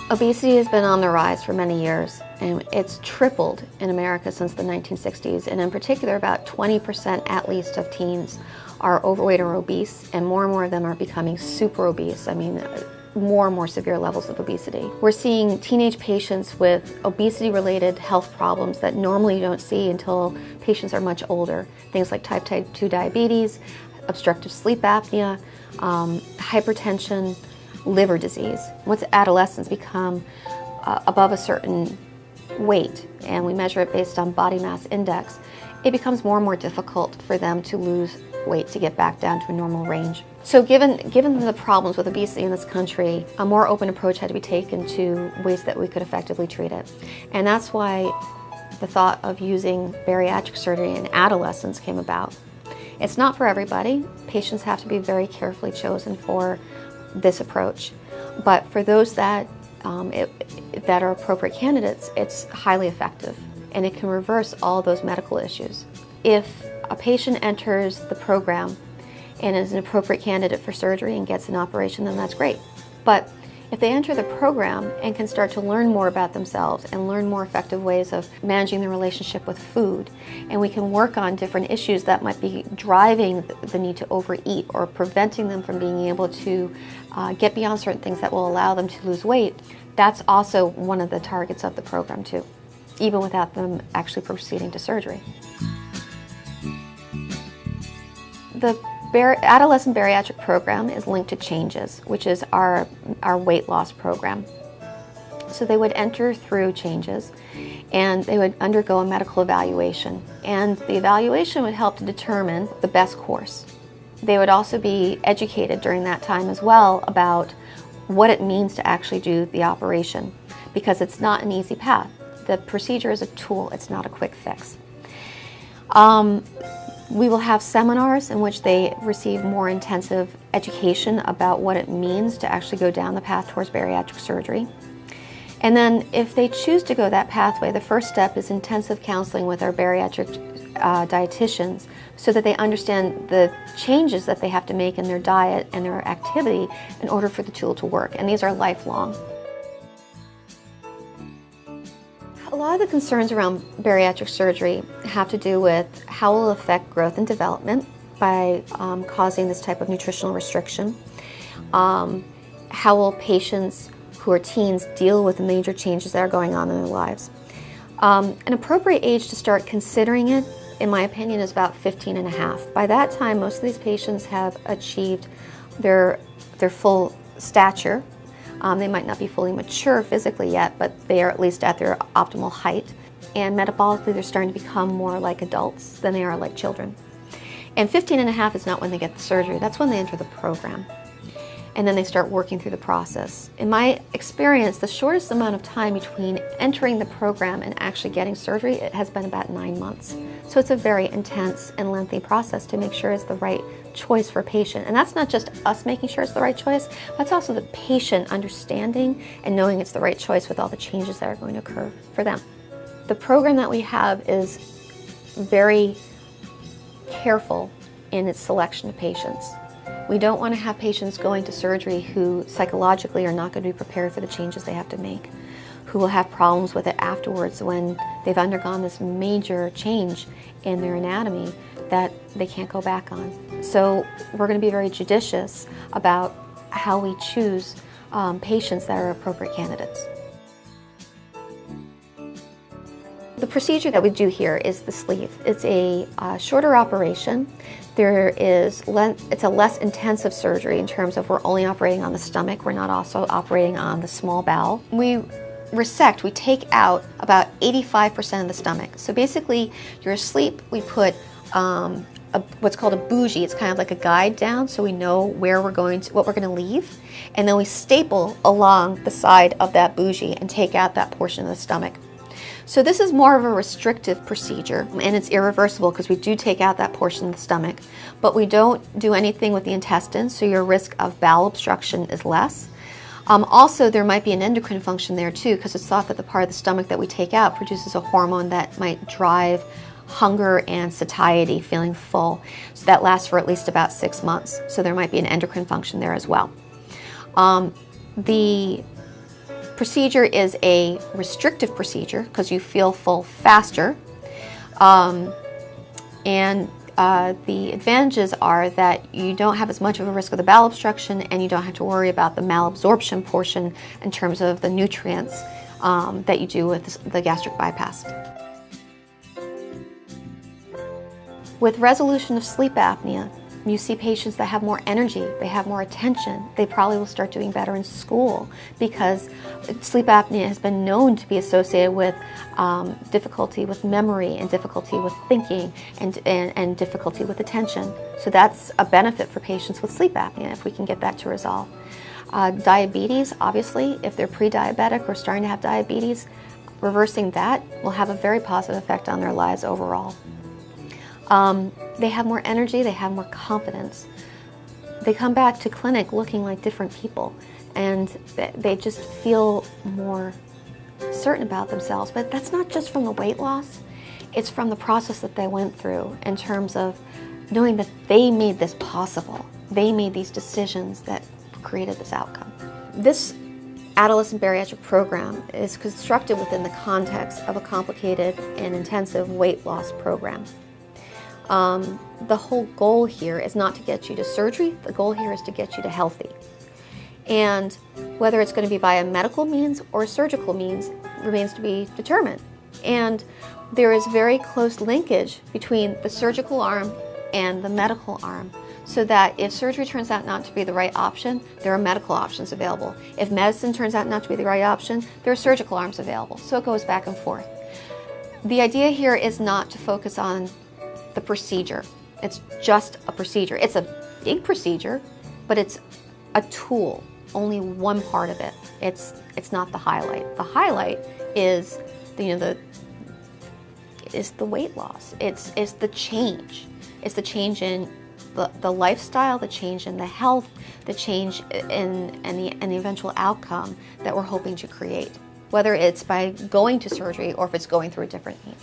Obesity has been on the rise for many years, and it's tripled in America since the 1960s, and in particular about 20% at least of teens are overweight or obese, and more of them are becoming super obese. I mean, more and more severe levels of obesity. We're seeing teenage patients with obesity-related health problems that normally you don't see until patients are much older. Things like type 2 diabetes, obstructive sleep apnea, hypertension, liver disease. Once adolescents become above a certain weight, and we measure it based on body mass index, it becomes more and more difficult for them to lose weight to get back down to a normal range. So given the problems with obesity in this country, a more open approach had to be taken to ways that we could effectively treat it. And that's why the thought of using bariatric surgery in adolescents came about. It's not for everybody. Patients have to be very carefully chosen for this approach, but for those that are appropriate candidates, it's highly effective, and it can reverse all those medical issues. If a patient enters the program and is an appropriate candidate for surgery and gets an operation, then that's great. But if they enter the program and can start to learn more about themselves and learn more effective ways of managing their relationship with food, and we can work on different issues that might be driving the need to overeat or preventing them from being able to get beyond certain things that will allow them to lose weight, that's also one of the targets of the program too, even without them actually proceeding to surgery. The Adolescent Bariatric program is linked to Changes, which is our weight loss program. So they would enter through Changes, and they would undergo a medical evaluation, and the evaluation would help to determine the best course. They would also be educated during that time as well about what it means to actually do the operation, because it's not an easy path. The procedure is a tool, it's not a quick fix. We will have seminars in which they receive more intensive education about what it means to actually go down the path towards bariatric surgery. And then if they choose to go that pathway, the first step is intensive counseling with our bariatric dietitians so that they understand the changes that they have to make in their diet and their activity in order for the tool to work. And these are lifelong. A lot of the concerns around bariatric surgery have to do with how it will affect growth and development by causing this type of nutritional restriction. How will patients who are teens deal with the major changes that are going on in their lives? An appropriate age to start considering it, in my opinion, is about 15 and a half. By that time, most of these patients have achieved their full stature. They might not be fully mature physically yet, but they are at least at their optimal height. And metabolically, they're starting to become more like adults than they are like children. And 15 and a half is not when they get the surgery. That's when they enter the program. And then they start working through the process. In my experience, the shortest amount of time between entering the program and actually getting surgery, it has been about 9 months. So it's a very intense and lengthy process to make sure it's the right choice for a patient. And that's not just us making sure it's the right choice, that's also the patient understanding and knowing it's the right choice with all the changes that are going to occur for them. The program that we have is very careful in its selection of patients. We don't want to have patients going to surgery who psychologically are not going to be prepared for the changes they have to make, who will have problems with it afterwards when they've undergone this major change in their anatomy that they can't go back on. So we're going to be very judicious about how we choose patients that are appropriate candidates. The procedure that we do here is the sleeve. It's a shorter operation. It's a less intensive surgery in terms of we're only operating on the stomach. We're not also operating on the small bowel. We resect, we take out about 85% of the stomach. So basically, you're asleep, we put what's called a bougie. It's kind of like a guide down so we know where we're going to, what we're going to leave. And then we staple along the side of that bougie and take out that portion of the stomach. So this is more of a restrictive procedure, and it's irreversible because we do take out that portion of the stomach, but we don't do anything with the intestines, so your risk of bowel obstruction is less. Also, there might be an endocrine function there too, because it's thought that the part of the stomach that we take out produces a hormone that might drive hunger and satiety, feeling full. So that lasts for at least about 6 months. So there might be an endocrine function there as well. The procedure is a restrictive procedure because you feel full faster. The advantages are that you don't have as much of a risk of the bowel obstruction, and you don't have to worry about the malabsorption portion in terms of the nutrients that you do with the gastric bypass. With resolution of sleep apnea, you see patients that have more energy, they have more attention, they probably will start doing better in school because sleep apnea has been known to be associated with difficulty with memory and difficulty with thinking and difficulty with attention. So that's a benefit for patients with sleep apnea if we can get that to resolve. Diabetes, obviously, if they're pre-diabetic or starting to have diabetes, reversing that will have a very positive effect on their lives overall. They have more energy, they have more confidence. They come back to clinic looking like different people, and they just feel more certain about themselves. But that's not just from the weight loss, it's from the process that they went through in terms of knowing that they made this possible. They made these decisions that created this outcome. This Adolescent Bariatric program is constructed within the context of a complicated and intensive weight loss program. The whole goal here is not to get you to surgery, the goal here is to get you to healthy. And whether it's going to be by a medical means or a surgical means remains to be determined. And there is very close linkage between the surgical arm and the medical arm, so that if surgery turns out not to be the right option, there are medical options available. If medicine turns out not to be the right option, there are surgical arms available. So it goes back and forth. The idea here is not to focus on the procedure. It's just a procedure. It's a big procedure, but it's a tool, only one part of it. It's not the highlight. The highlight is the weight loss. It's the change. It's the change in the lifestyle, the change in the health, the change in the eventual outcome that we're hoping to create, whether it's by going to surgery or if it's going through a different means.